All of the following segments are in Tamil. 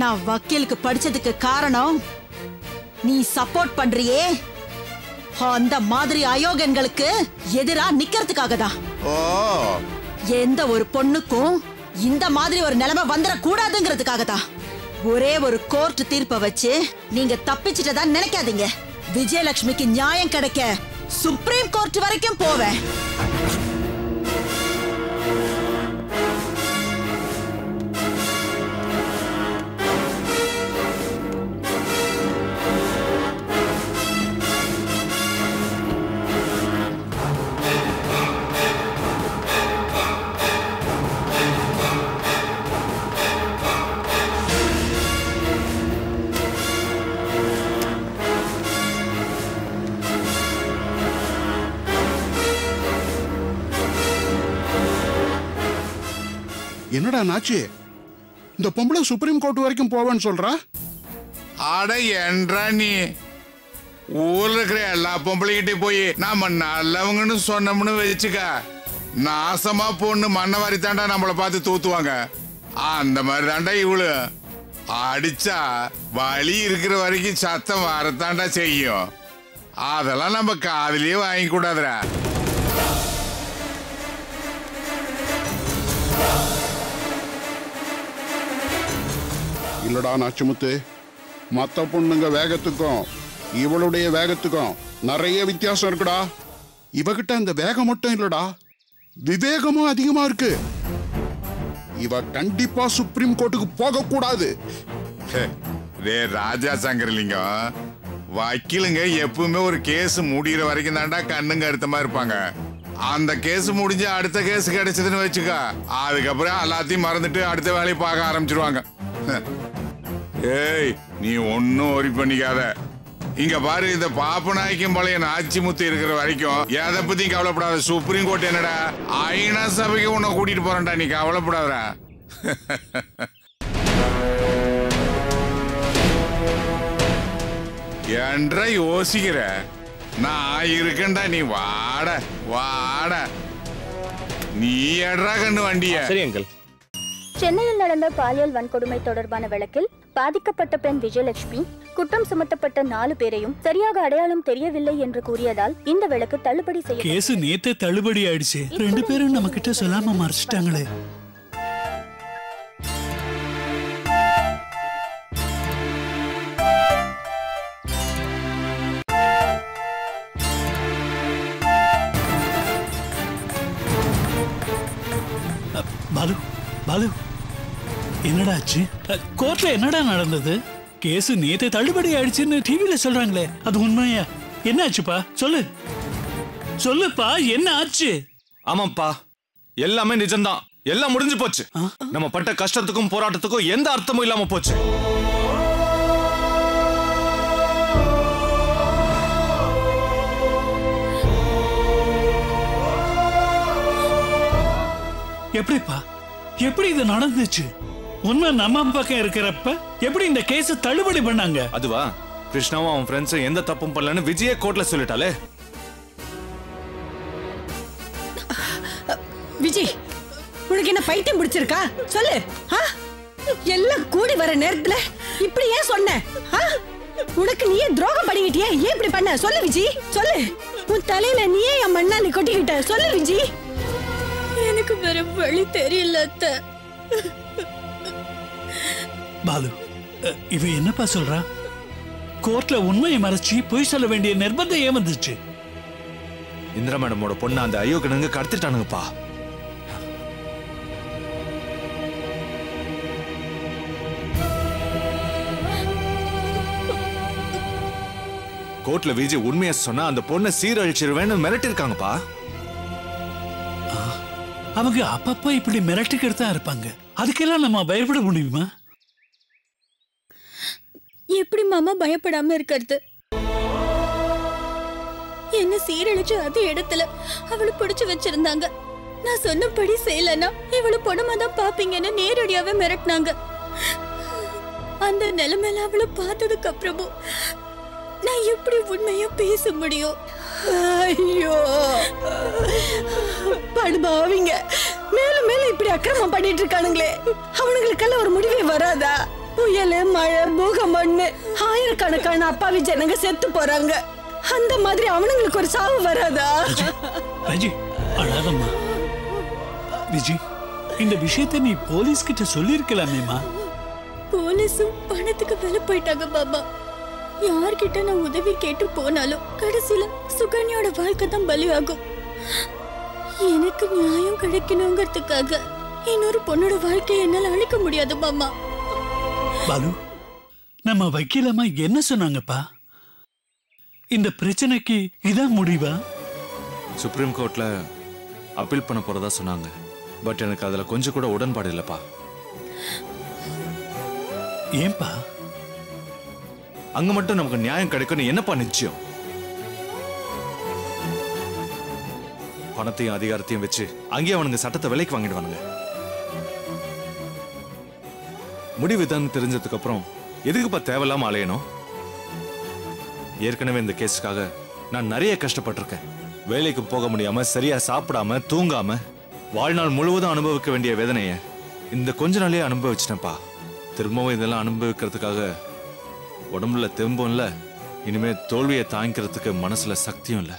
நான் வக்கீலுக்கு படிச்சதுக்கு காரணம் நீ சப்போர்ட் பண்றியே அந்த மாதிரி அயோகன்களுக்கு எதிரா நிக்கிறதுக்காக தான். எந்த ஒரு பொண்ணுக்கும் இந்த மாதிரி ஒரு நிலைமை வந்துட கூடாதுங்கிறதுக்காக தான். ஒரே ஒரு கோர்ட் தீர்ப்பை வச்சு நீங்க தப்பிச்சிட்டதா நினைக்காதீங்க. விஜயலட்சுமிக்கு நியாயம் கிடைக்க சுப்ரீம் கோர்ட் வரைக்கும் போவேன். என்னடா நாச்சு, இந்த பொம்பளை சுப்ரீம் கோர்ட் வரைக்கும் போவேன்னு சொல்றா? அட என்றா நீ ஊர்ல இருக்கிற எல்லா பொம்பளைகிட்டே போய் நாம நல்லவங்கன்னு சொன்னோம்னு வச்சுக்க, நாசமா பொண்ணு மண்ணவாரி தாண்டா நம்மளை பார்த்து தூத்துவாங்க. அந்த மாதிரி தாண்டா இவளு அடிச்சா வலி இருக்கிற வரைக்கும் சத்தம் வரத்தாண்டா செய்யும். அதெல்லாம் நம்ம காதலியே வாங்கி கூடாதுடா. இல்லடா நாச்சுமுத்து, மற்ற பொண்ணுங்க வேகத்துக்கும் இவளுடைய வேகத்துக்கும் நிறைய வித்தியாசம் இருக்குடா. இவகிட்ட அந்த வேகம் மட்டும் இல்லடா, விவேகமும் அதிகமா இருக்கு. இவ கண்டிப்பா சுப்ரீம் கோர்ட்டுக்கு போக கூடாது. ராஜா சங்கரலிங்கம், வக்கீலுங்க எப்பவுமே ஒரு கேஸ் முடிகிற வரைக்கும் தாண்டா கண்ணுங்க அறுத்தமா இருப்பாங்க. அந்த கேஸ் முடிஞ்சு அடுத்த கேஸ் கிடைச்சதுன்னு வச்சுக்க, அதுக்கப்புறம் எல்லாத்தையும் மறந்துட்டு அடுத்த வேலையை பார்க்க ஆரம்பிச்சிருவாங்க. ஏய், நீ ஒன்னும் ஒரி பண்ணிக்காத. இங்க பாரு, இந்த பாப்பநாய்க்கும் பழைய நாச்சிமுத்து இருக்கிற வரைக்கும் எதை பத்தி கவலைப்படாத. சுப்ரீம் கோர்ட் என்னடா ஐநா சபைக்கு உன்னை கூட்டிட்டு போறேன்டா, நீ கவலைப்படாத. என்ற யோசிக்கிற நான் இருக்கேன்டா, நீ வாட வாட. நீ எட்ரா கண்ணு வண்டிய. சரி அங்கிள். சென்னையில் நடந்த பாலியல் வன்கொடுமை தொடர்பான வழக்கில் பாதிக்கப்பட்ட பெண் விஜயலட்சுமி குற்றம் சுமத்தப்பட்ட 4 பேரையும் சரியாக அடையாளம் தெரியவில்லை என்று கூறியதால் இந்த வழக்கு தள்ளுபடி செய்ய கேஸ் நேத்தே தள்ளுபடி ஆயிடுச்சு. 2 பேரும் நம்ம கிட்ட சொல்லாம மறைச்சிட்டாங்களே. பாலு பாலு, என்னடா ஆச்சு? கோர்ட்ல என்னடா நடந்தது? கேஸ் நேத்து தள்ளுபடி ஆயிடுச்சுன்னு டிவில சொல்றாங்களே, அது உண்மையா? என்ன ஆச்சுப்பா? சொல்லு சொல்லுப்பா, என்ன ஆச்சு? ஆமாப்பா, எல்லாமே நிஜம்தான். எல்லாம் முடிஞ்சு போச்சு. நம்ம பட்ட கஷ்டத்துக்கும் போராட்டத்துக்கும் எந்த அர்த்தமும் இல்லாம போச்சு. எப்படிப்பா, எப்படி இது நடந்துச்சு? உண்மை நம்ம பக்கம் இருக்கிறப்ப எப்படி இந்த கேஸ் தள்ளுபடி பண்ணாங்க? அதுவா, கிருஷ்ணாவும் அவன் ஃப்ரெண்ட்ஸும் எந்த தப்பும் பண்ணலன்னு விஜயே கோர்ட்ல சொல்லிட்டாலே. விஜய், உனக்கு என்ன பைத்தியம் பிடிச்சிருக்கா? சொல்லு. எல்லாம் கூடி வர நேரத்துல இப்படி ஏன் சொன்ன? உனக்கு நீயே துரோகம் பண்ணிக்கிட்டியா? ஏன் இப்படி பண்ண? சொல்லு விஜய், சொல்லு. உன் தலையில நீயே என் மண்ணாலி கொட்டிக்கிட்ட. சொல்லு விஜய். எனக்கு வேற வழி தெரியல அத்தை. பாலு, இவ என்னப்பா சொல்றா? கோர்ட்ல உண்மையை மறைச்சு பொய் சொல்ல வேண்டிய நிர்பந்தம் ஏன் வந்துச்சு? இந்திரா மேடமோட பொண்ணு அந்த அயோகனுங்க கடத்திட்டானுங்கப்பா. கோர்ட்ல விஜய் உண்மையை சொன்னா அந்த பொண்ணை சீரழிச்சிருவேன்னு மிரட்டிருக்காங்கப்பா. அவங்க அப்பப்ப இப்படி மிரட்டிக்கிட்டு தான் இருப்பாங்க. அதுக்கெல்லாம் நம்ம பயப்பட முடியுமா? எப்படி மாமா பயப்படாம இருக்கிறது? என்ன சீரழிச்சு அதே இடத்துல அவளை பிடிச்சு வச்சிருந்தாங்க. நான் சொன்னபடி செய்யலன்னா இவளை பொணமா தான் பாப்பீங்கன்னு நேரடியாவே மிரட்டினாங்க. அந்த நிலைமையில அவளை பார்த்ததுக்கு அப்புறமும் நான் எப்படி உண்மையா பேச முடியும்? ஐயோ படுபாவிங்க, மேலும் மேலும் இப்படி அக்கிரமம் பண்ணிட்டு இருக்கானுங்களே. அவனுங்களுக்கெல்லாம் ஒரு முடிவே வராதா? புயல் மழை பூகம்பம்னு ஆயிரக்கணக்கான அப்பாவி ஜனங்க செத்து போறாங்க. அந்த மாதிரி அவனுங்களுக்கு ஒரு சாவு வராதா? ரஜி அழாதம்மா. விஜி, இந்த விஷயத்தை நீ போலீஸ் கிட்ட சொல்லிருக்கலாமேமா. போலீஸும் பணத்துக்கு விலை போயிட்டாங்க பாபா. யார்கிட்ட நான் உதவி கேட்டு போனாலும் கடைசியில சுகன்யாவோட வாழ்க்கை தான் பலியாகும். எனக்கு நியாயம் கிடைக்கணுங்கிறதுக்காக இன்னொரு பொண்ணோட வாழ்க்கையை என்னால அழிக்க முடியாது மாமா. பாலு, நம்ம வக்கீலம்மா என்ன சொன்னாங்கப்பா? இந்த பிரச்சனைக்கு இதான் முடிவா? சுப்ரீம் கோர்ட்ல அப்பீல் பண்ண போறதா சொன்னாங்க. பட் எனக்கு அதுல கொஞ்சம் கூட உடன்பாடு இல்லப்பா. ஏன்பா? அங்க மட்டும் நமக்கு நியாயம் கிடைக்கும்னு என்னப்பா நிச்சயம்? பணத்தையும் அதிகாரத்தையும் வச்சு அங்கேயே அவனுங்க சட்டத்தை விலைக்கு வாங்கிடுவானுங்க. முடிவு தான் தெரிஞ்சதுக்கு அப்புறம் எதுக்குப்பா தேவையில்லாம அலையணும்? ஏற்கனவே இந்த கேஸுக்காக நான் நிறைய கஷ்டப்பட்டிருக்கேன். வேலைக்கு போக முடியாம, சரியா சாப்பிடாம, தூங்காம, வாழ்நாள் முழுவதும் அனுபவிக்க வேண்டிய வேதனைய இந்த கொஞ்ச நாளே அனுபவிச்சிட்டேன்ப்பா. திரும்பவும் இதெல்லாம் அனுபவிக்கிறதுக்காக உடம்புல தெம்பும் இல்ல, இனிமே தோல்வியை தாங்கிக்கிறதுக்கு மனசுல சக்தியும் இல்ல.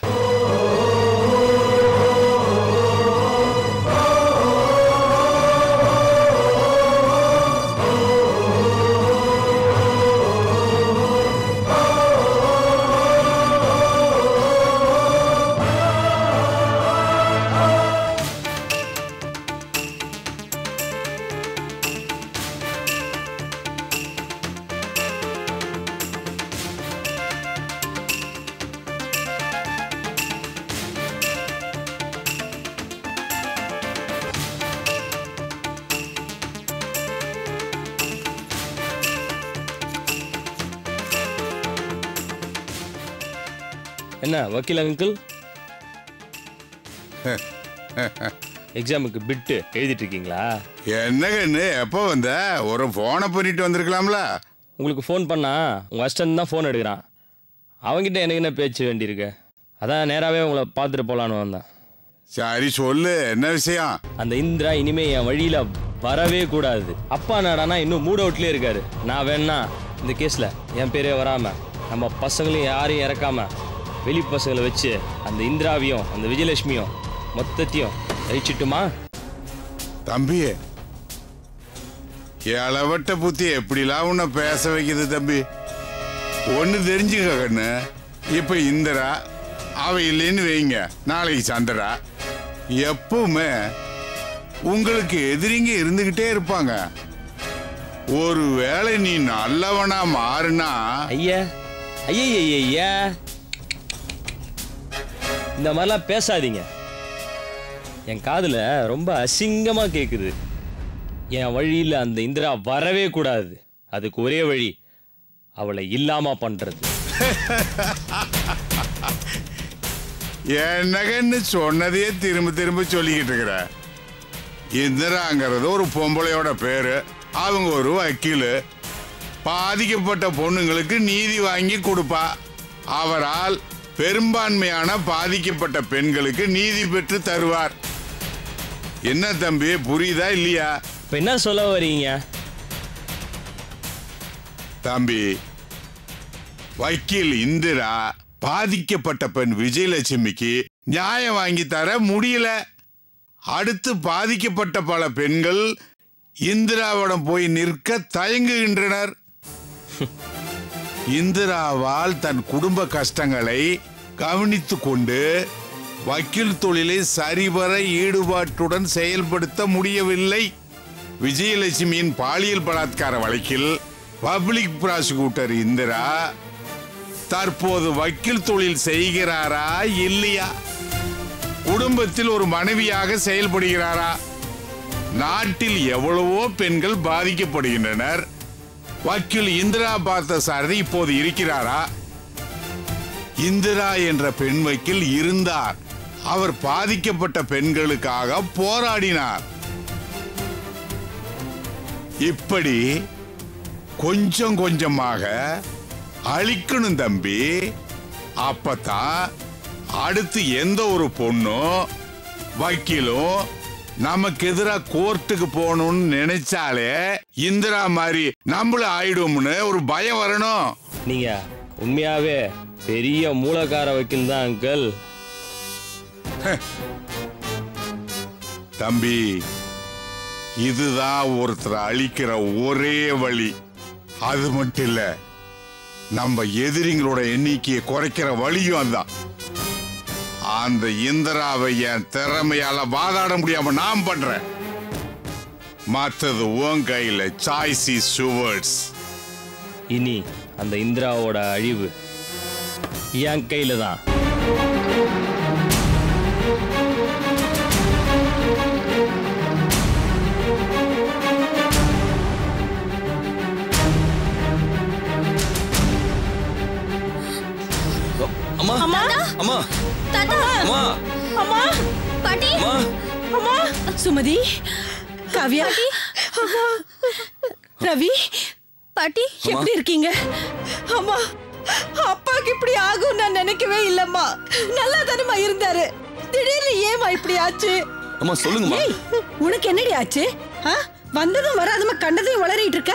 என்ன வக்கீல் அங்கிள், எக்ஸாமுக்கு பிட்டு எழுதிட்டு இருக்கீங்களா? என்னங்கன்னு எப்போ வந்த? ஒரு போனை பண்ணிட்டு வந்திருக்கலாம்ல. உங்களுக்கு ஃபோன் பண்ணா உங்கள் அசிஸ்டன்ட் தான் ஃபோன் எடுக்கிறான். அவங்ககிட்ட எனக்கு என்ன பேச்சு வேண்டியிருக்கு? அதான் நேராகவே உங்களை பார்த்துட்டு போகலான்னு வந்தேன். சரி சொல்லு, என்ன விஷயம்? அந்த இந்திரா இனிமே என் வழியில் வரவே கூடாது. அப்பா நாடானா இன்னும் மூட் அவுட்லேயே இருக்காரு. நான் வேணா இந்த கேஸில் என் பேரே வராமல், நம்ம பசங்களையும் யாரையும் இறக்காம, வெளி பசங்களை வச்சு அந்த இந்திராவையும் அந்த விஜயலட்சுமியும் மொத்தத்தையும் அழிச்சிட்டுமா? தம்பி, இளவட்ட புத்தி எப்படிலாம் உன்னை பேச வைக்குது தம்பி. ஒன்று தெரிஞ்சுக்க கண்ணு, இப்போ இந்திரா அவ இல்லைன்னு வைங்க, நாளைக்கு சந்திரா. எப்பவுமே உங்களுக்கு எதிரிங்க இருந்துகிட்டே இருப்பாங்க. ஒருவேளை நீ நல்லவனா மாறுனா, ஐயா ஐயா ஐயா இந்த மாதிரிலாம் பேசாதீங்க. என் காதுல ரொம்ப அசிங்கமா கேக்குது. என் வழியில் அந்த இந்திரா வரவே கூடாது. அதுக்கு ஒரே வழி அவளை இல்லாம பண்றது. என்னகன்னு சொன்னதையே திரும்ப திரும்ப சொல்லிக்கிட்டு இருக்கிற. இந்திராங்கிறது ஒரு பொம்பளையோட பேரு. அவங்க ஒரு வக்கீல். பாதிக்கப்பட்ட பொண்ணுங்களுக்கு நீதி வாங்கி கொடுப்பா. அவரால் பெரும்பான்மையான பாதிக்கப்பட்ட பெண்களுக்கு நீதி பெற்று தருவார். என்ன தம்பி, புரியுதா இல்லையா? இப்ப என்ன சொல்ல வரீங்க? தம்பி, வக்கீல் இந்திரா பாதிக்கப்பட்ட பெண் விஜயலட்சுமிக்கு நியாயம் வாங்கி தர முடியல. அடுத்து பாதிக்கப்பட்ட பல பெண்கள் இந்திராவிடம் போய் நிற்க தயங்குகின்றனர். இந்திராவால் தன் குடும்ப கஷ்டங்களை கவனித்து கொண்டு வக்கீல் தொழிலை சரிவர ஈடுபாட்டுடன் செயல்படுத்த முடியவில்லை. விஜயலட்சுமியின் பாலியல் பலாத்கார வழக்கில் பப்ளிக் ப்ராசிக்யூட்டர் இந்திரா தற்போது வக்கீல் தொழில் செய்கிறாரா இல்லையா? குடும்பத்தில் ஒரு மனைவியாக செயல்படுகிறாரா? நாட்டில் எவ்வளவோ பெண்கள் பாதிக்கப்படுகின்றனர். வக்கீல் இந்திரா பார்த்தசாரதி இப்போது இருக்கிறாரா? இந்திரா என்ற பெண் வக்கீல் இருந்தார். அவர் பாதிக்கப்பட்ட பெண்களுக்காக போராடினார். இப்படி கொஞ்சம் கொஞ்சமாக அழிக்கணும் தம்பி. அப்பதான் அடுத்து எந்த ஒரு பொண்ணும் வக்கீலும் நமக்கு எதிராக கோர்ட்டுக்கு போகணும்னு நினைச்சாலே இந்திரா மாதிரி நம்மள ஆயிடும்னு ஒரு பயம் வரணும். நீங்க உண்மையாவே பெரிய மூலக்கார வக்கீல் தான் அங்கிள். தம்பி, இதுதான் ஒருத்தரை அழிக்கிற ஒரே வழி. அது மட்டும் இல்ல, நம்ம எதிரிங்களோட எண்ணிக்கையை குறைக்கிற வழியும் அதுதான். அந்த இந்திராவை என் திறமையால வாதாட முடியாம நான் பண்றேன். மற்றது உன் கையில. Choice is yours. இனி அந்த இந்திராவோட அழிவு என் கையில தான். அம்மா அம்மா அம்மா தாத்தா அம்மா அம்மா பாட்டி அம்மா அம்மா சுமதி, காவ்யா, அம்மா, ரவி, பாட்டி எப்படி இருக்கீங்க? அம்மா, அப்பாக்கு இப்படி ஆகும் நான் நினைக்கவே இல்லம்மா. நல்லா தானமா இருந்தாரு, திடீர்னு ஏமா இப்படி ஆச்சு? அம்மா சொல்லுங்கம்மா. ஏய், உனக்கு என்னடி ஆச்சு? வந்ததும் வராதமா கண்டதையும் வளரிட்டு இருக்க.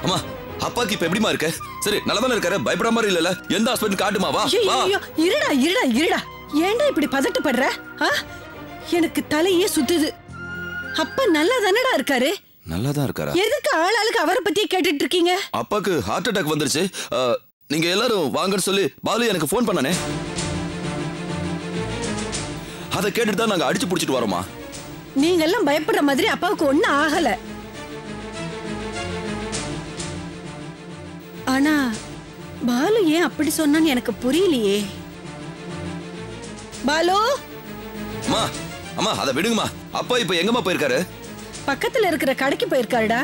அம்மா, அப்பாக்கு இப்ப எப்படிமா இருக்க? சரி, நல்லதானே இருக்காரு? பயப்பட மாதிரி இல்லல? எந்த ஹாஸ்பிடல் காட்டுமா? வா வா. இருடா இருடா இருடா, ஏன்டா இப்படி பதட்டப்படுற? எனக்கு தலையே சுத்துது. அப்பா நல்லா தானடா இருக்காரு? நல்லா தான் இருக்காரா? எதுக்கு ஆளாளுக்கு அவரை பத்தியே கேட்டுட்டு இருக்கீங்க? அப்பாக்கு ஹார்ட் அட்டாக் வந்துருச்சு. நீங்க எல்லாரும் வாங்கன்னு சொல்லி பாலு எனக்கு ஃபோன் பண்ணானே, அதை கேட்டுட்டு தான் நாங்க அடிச்சு புடிச்சிட்டு வரோமா. நீங்க எல்லாம் பயப்படுற மாதிரி அப்பாவுக்கு ஒண்ணும் ஆகல. ஆனா பாலு ஏன் அப்படி சொன்னான்னு எனக்கு புரியலையே. பாலு, அம்மா அம்மா அதை விடுங்கம்மா. அப்பா இப்ப எங்கம்மா போயிருக்காரு? பக்கத்துல இருக்கிற கடைக்கு போயிருக்காருடா.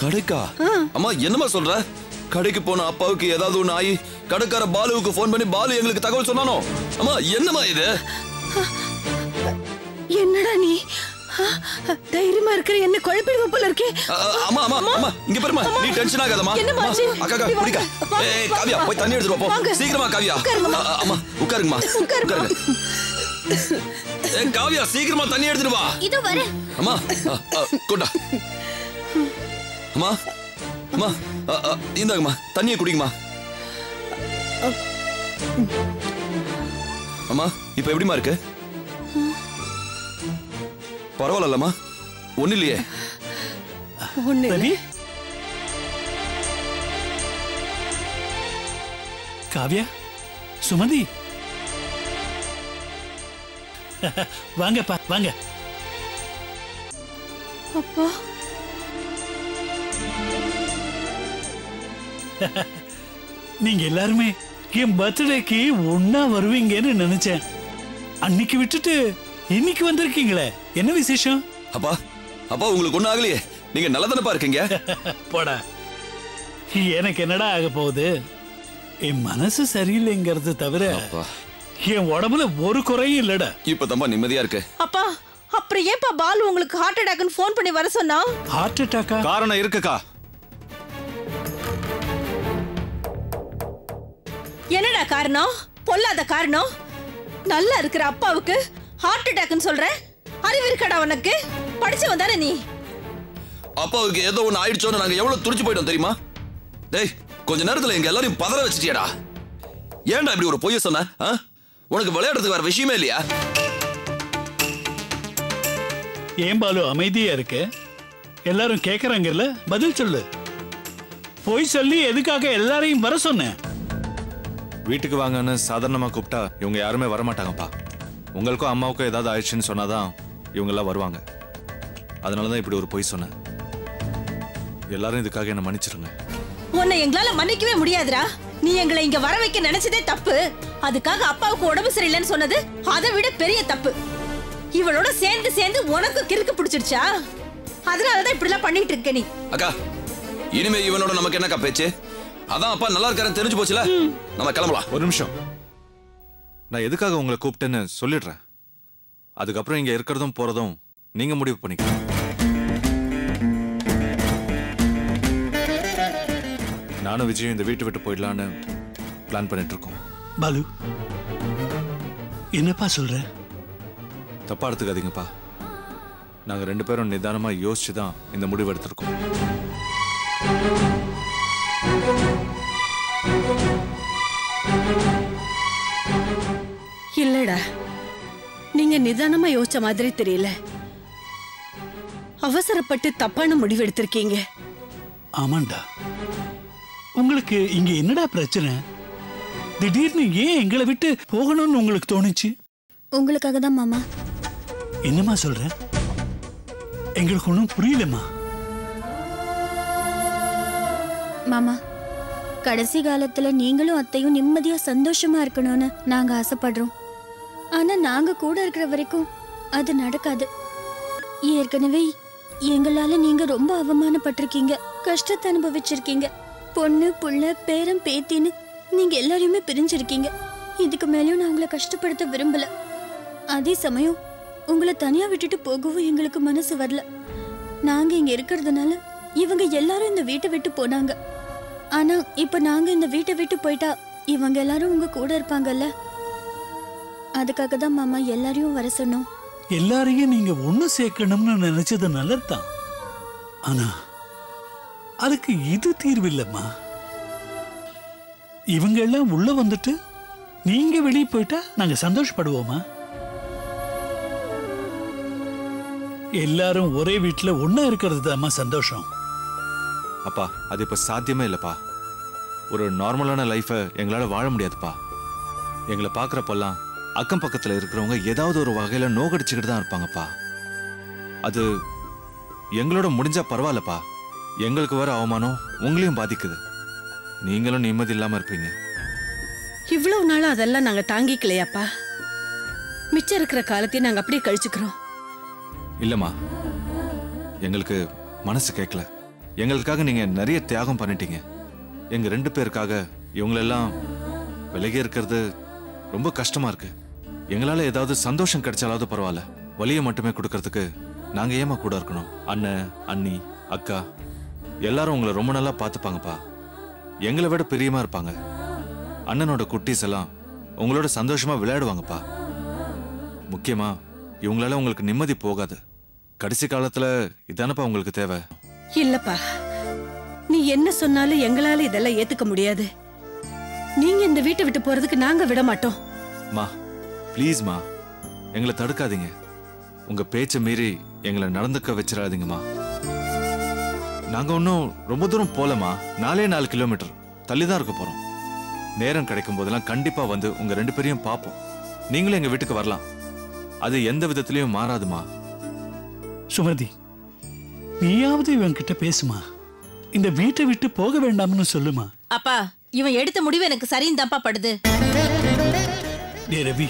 கடைக்கா? அம்மா என்னம்மா சொல்ற? கடைக்கு போன அப்பாவுக்கு ஏதாவது ஒண்ணு ஆகி கடைக்கார பாலுவுக்கு ஃபோன் பண்ணி பாலு எங்களுக்கு தகவல் சொன்னானோ? அம்மா என்னம்மா இது? என்னடா நீ தைரியமா இருக்கிற, என்ன குழப்பிடுவ போல இருக்கே. அம்மா அம்மா அம்மா இங்க பாருமா, நீ டென்ஷன் ஆகாதம்மா. அக்கா குடிக்கா. ஏய் காவ்யா, போய் தண்ணி எடுத்துட்டு வா போ. சீக்கிரமா காவ்யா. அம்மா உட்காருங்கம்மா, உட்காருங்க. ஏய் காவ்யா, சீக்கிரமா தண்ணி எடுத்துட்டு வா. இதோ வரேன். அம்மா கொண்டா. அம்மா அம்மா இந்தாங்கம்மா, தண்ணியை குடிங்கம்மா. அம்மா இப்ப எப்படிமா இருக்கு? பரவாயில்லம்மா, ஒண்ணு இல்லையே. ரவி, காவ்யா, சுமதி, வாங்கப்பா வாங்க. அப்பா, நீங்க எல்லாருமே என் பர்த்டேக்கு ஒன்னா வருவீங்கன்னு நினைச்சேன். அன்னைக்கு விட்டுட்டு இன்னைக்கு வந்திருக்கீங்களே, என்ன விசேஷம்? அப்பா அப்பா உங்களுக்கு ஒண்ணும் ஆகலையே, நீங்க நல்லதானப்பா இருக்கீங்க. போடா, எனக்கு என்னடா ஆக போகுது? என் மனசு சரியில்லைங்கிறது தவிர என் உடம்புல ஒரு குறையும் இல்லடா. இப்ப தம்பா நிம்மதியா இருக்கு. அப்பா, அப்புறம் ஏன்பா பாலு உங்களுக்கு ஹார்ட் அட்டாக்னு ஃபோன் பண்ணி வர சொன்னா? ஹார்ட் அட்டாக்கா? காரணம் இருக்குக்கா. என்னடா காரணம்? பொல்லாத காரணம். நல்லா இருக்கிற அப்பாவுக்கு ஹார்ட் அட்டாக்னு சொல்ற? அறிவு இருக்கடா உனக்கு? படிச்சவன் தானே நீ? அப்பாவுக்கு ஏதோ ஒண்ணு ஆயிடுச்சோன்னு நாங்க எவ்வளவு துடிச்சு போயிட்டோம் தெரியுமா? டேய், கொஞ்ச நேரத்துல எங்க எல்லாரையும் பதற வச்சிட்டியடா. ஏன்டா இப்படி ஒரு பொய்ய சொன்ன? உனக்கு விளையாடுறதுக்கு வேற விஷயமே இல்லையா? ஏன் பாலு அமைதியா இருக்கு? எல்லாரும் கேக்குறாங்கல்ல, பதில் சொல்லு. பொய் சொல்லி எதுக்காக எல்லாரையும் வர சொன்ன? வீட்டுக்கு வாங்கன்னு சாதாரணமா கூப்பிட்டா இவங்க யாருமே வரமாட்டாங்கப்பா. உங்களுக்கும் அம்மாவுக்கும் ஏதாவது ஆயிடுச்சுன்னு சொன்னாதான் இவங்க எல்லாம் வருவாங்க. அதனாலதான் இப்படி ஒரு பொய் சொன்னேன். எல்லாரும் இதுக்காக என்ன மன்னிச்சிருங்க. உன்னை எங்களால மன்னிக்கவே முடியாதுடா. நீ எங்களை இங்க வர வைக்க நினைச்சதே தப்பு. அதுக்காக அப்பாவுக்கு உடம்பு சரியில்லைன்னு சொன்னது அதை விட பெரிய தப்பு. இவளோட சேர்ந்து சேர்ந்து உனக்கு கிறுக்கு பிடிச்சிருச்சா? அதனாலதான் இப்படி எல்லாம் பண்ணிட்டு இருக்க நீ. அக்கா, இனிமே இவனோட நமக்கு என்னக்கா பேச்சு? அதான் அப்பா நல்லா இருக்காருன்னு தெரிஞ்சு போச்சுல, நம்ம கிளம்பலாம். ஒரு நிமிஷம், நான் எதுக்காக உங்களை கூப்பிட்டேன்னு சொல்லிடுறேன். அதுக்கப்புறம் இங்க இருக்கிறதும் போறதும் நீங்க முடிவு பண்ணிக்கலாம். நானும் விஜயும் இந்த வீட்டை விட்டு போயிடலான்னு பிளான் பண்ணிட்டு இருக்கோம். பாலு, என்னப்பா சொல்ற? தப்பா எடுத்துக்காதீங்கப்பா. நாங்க 2 பேரும் நிதானமா யோசிச்சு தான் இந்த முடிவு எடுத்திருக்கோம். இல்லடா, நீங்க நிதானமா யோசிச்ச மாதிரி தெரியல. அவசரப்பட்டு தப்பான முடிவு எடுத்திருக்கீங்க. ஆமாண்டா. உங்களுக்கு இங்க என்னடா பிரச்சனை? திடீர்னு ஏன் எங்களை விட்டு போகணும்னு உங்களுக்கு தோணுச்சு? உங்களுக்காக தான் மாமா. என்னம்மா சொல்ற? எங்களுக்கு ஒன்றும் புரியலம்மா. மாமா, கடைசி காலத்துல நீங்களும் அத்தையும் நிம்மதியா சந்தோஷமா இருக்கணும்னு நாங்க ஆசைப்படுறோம். ஆனா நாங்க கூட இருக்கிற வரைக்கும் அது நடக்காது. ஏற்கனவே எங்களால நீங்க ரொம்ப அவமானப்பட்டிருக்கீங்க, கஷ்டத்தை அனுபவிச்சிருக்கீங்க. பொண்ணு புள்ள பேரம் பேத்தின்னு நீங்க எல்லாரையுமே பிரிஞ்சிருக்கீங்க. இதுக்கு மேலேயும் நான் உங்களை கஷ்டப்படுத்த விரும்பல. அதே சமயம் உங்களை தனியா விட்டுட்டு போகவும் எங்களுக்கு மனசு வரல. நாங்க இங்க இருக்கிறதுனால இவங்க எல்லாரும் இந்த வீட்டை விட்டு போனாங்க. ஆனா இப்ப நாங்க இந்த வீட்டை விட்டு போயிட்டா இவங்க எல்லாரும் உங்க கூட இருப்பாங்கல்ல. அதுக்காக தான் மாமா எல்லாரையும் வர சொன்னோம். எல்லாரையும் நீங்க ஒண்ணு சேர்க்கணும்னு நினைச்சது நல்லதுதான். ஆனா அதுக்கு இது தீர்வு இல்லம்மா. இவங்க எல்லாம் உள்ள வந்துட்டு நீங்க வெளியே போயிட்டா நாங்க சந்தோஷப்படுவோமா? எல்லாரும் ஒரே வீட்டுல ஒண்ணா இருக்கிறது தான்மா சந்தோஷம். அப்பா, அது இப்ப சாத்தியமே இல்லப்பா. ஒரு நார்மலான லைஃபை எங்களால வாழ முடியாதுப்பா. எங்களை பாக்குறப்பெல்லாம் அக்கம் பக்கத்துல இருக்கிறவங்க ஏதாவது ஒரு வகையில நோகடிச்சுக்கிட்டு தான் இருப்பாங்கப்பா. அது எங்களோட முடிஞ்சா பரவாயில்லப்பா. எங்களுக்கு வர அவமானம் உங்களையும் பாதிக்குது. நீங்களும் நிம்மதி இல்லாம இருப்பீங்க. இவ்வளவு நாளா அதெல்லாம் நாங்க தாங்கிக்கலையாப்பா. மிச்சம் இருக்கிற காலத்தையும் நாங்க அப்படியே கழிச்சுக்கிறோம். இல்லம்மா, எங்களுக்கு மனசு கேட்கல. எங்களுக்காக நீங்க நிறைய தியாகம் பண்ணிட்டீங்க. எங்க 2 பேருக்காக இவங்களெல்லாம் விலகி இருக்கிறது ரொம்ப கஷ்டமா இருக்கு. எங்களால ஏதாவது சந்தோஷம் கிடைச்சாலாவது பரவாயில்ல. வலியை மட்டுமே கொடுக்கறதுக்கு நாங்க ஏமா கூட இருக்கணும்? அண்ணன், அண்ணி, அக்கா எல்லாரும் உங்களை ரொம்ப நல்லா பார்த்துப்பாங்கப்பா. எங்களை விட பிரியமா இருப்பாங்க. அண்ணனோட குட்டீஸ் எல்லாம் உங்களோட சந்தோஷமா விளையாடுவாங்கப்பா. முக்கியமா இவங்களால உங்களுக்கு நிம்மதி போகாது. கடைசி காலத்துல இதானப்பா உங்களுக்கு தேவை. இல்லப்பா, நீ என்ன சொன்னாலும் எங்களால இதெல்லாம் ஏத்துக்க முடியாது. நீங்க இந்த வீட்டை விட்டு போறதுக்கு நாங்க விட மாட்டோம். மா, ப்ளீஸ்மா, எங்களை தடுக்காதீங்க. உங்க பேச்சை மீறி எங்களை நடந்துக்க வச்சிடாதீங்கம்மா. நாங்க ஒன்னும் ரொம்ப தூரம் போலமா. 4 கிலோமீட்டர் தள்ளிதான் இருக்க போறோம். நேரம் கிடைக்கும் போதெல்லாம் கண்டிப்பா வந்து உங்க 2 பேரையும் பார்ப்போம். நீங்களும் எங்க வீட்டுக்கு வரலாம். அது எந்த விதத்திலையும் மாறாதுமா. சுமதி, நீயாவது இவன் கிட்ட பேசுமா. இந்த வீட்டை விட்டு போக வேண்டாம்னு சொல்லுமா. அப்பா, இவன் எடுத்த முடிவு எனக்கு சரின்னு தான்ப்பா படுது. டே ரவி,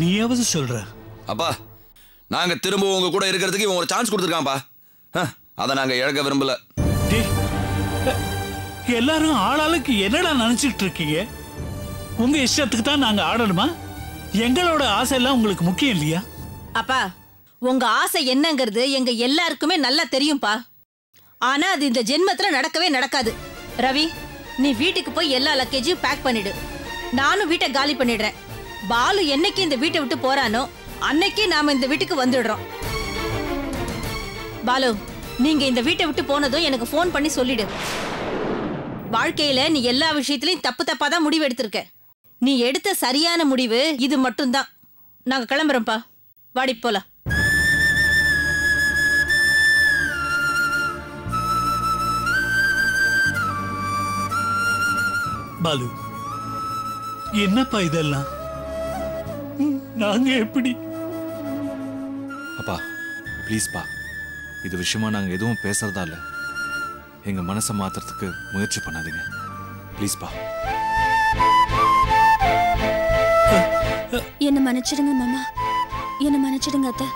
நீயாவது சொல்ற. அப்பா, நாங்க திரும்ப உங்க கூட இருக்கிறதுக்கு இவன் ஒரு சான்ஸ் கொடுத்துருக்கான்ப்பா. அதை நாங்க இழக்க விரும்பல. எல்லாரும் ஆளாளுக்கு என்னடா நினைச்சிட்டு இருக்கீங்க? உங்க இஷ்டத்துக்கு தான் நாங்க ஆடணுமா? எங்களோட ஆசை எல்லாம் உங்களுக்கு முக்கியம் இல்லையா? அப்பா, உங்க ஆசை என்னங்கிறது எங்க எல்லாருக்குமே நல்லா தெரியும்பா. ஆனா அது இந்த ஜென்மத்துல நடக்கவே நடக்காது. ரவி, நீ வீட்டுக்கு போய் எல்லா லக்கேஜையும் பேக் பண்ணிடு. நானும் வீட்டை காலி பண்ணிடுறேன். பாலு என்னைக்கு இந்த வீட்டை விட்டு போறானோ அன்னைக்கு நாம இந்த வீட்டுக்கு வந்துடுறோம். பாலு, நீங்க இந்த வீட்டை விட்டு போனதும் எனக்கு ஃபோன் பண்ணி சொல்லிடு. வாழ்க்கையில நீ எல்லா விஷயத்திலையும் தப்பு தப்பா தான் முடிவு எடுத்திருக்க. நீ எடுத்த சரியான முடிவு இது மட்டும்தான். நாங்க கிளம்புறோம்ப்பா. வாடி போலாம். பாலு, என்னப்பா இதெல்லாம்? நாங்க எப்படி? அப்பா, ப்ளீஸ்பா, இது விஷயமா நாங்க எதுவும் பேசுறதா இல்ல. எங்க மனசை மாத்துறதுக்கு முயற்சி பண்ணாதீங்க. ப்ளீஸ்பா. என்ன மன்னிச்சிடுங்க மாமா, என்ன மன்னிச்சிடுங்க அத்தை.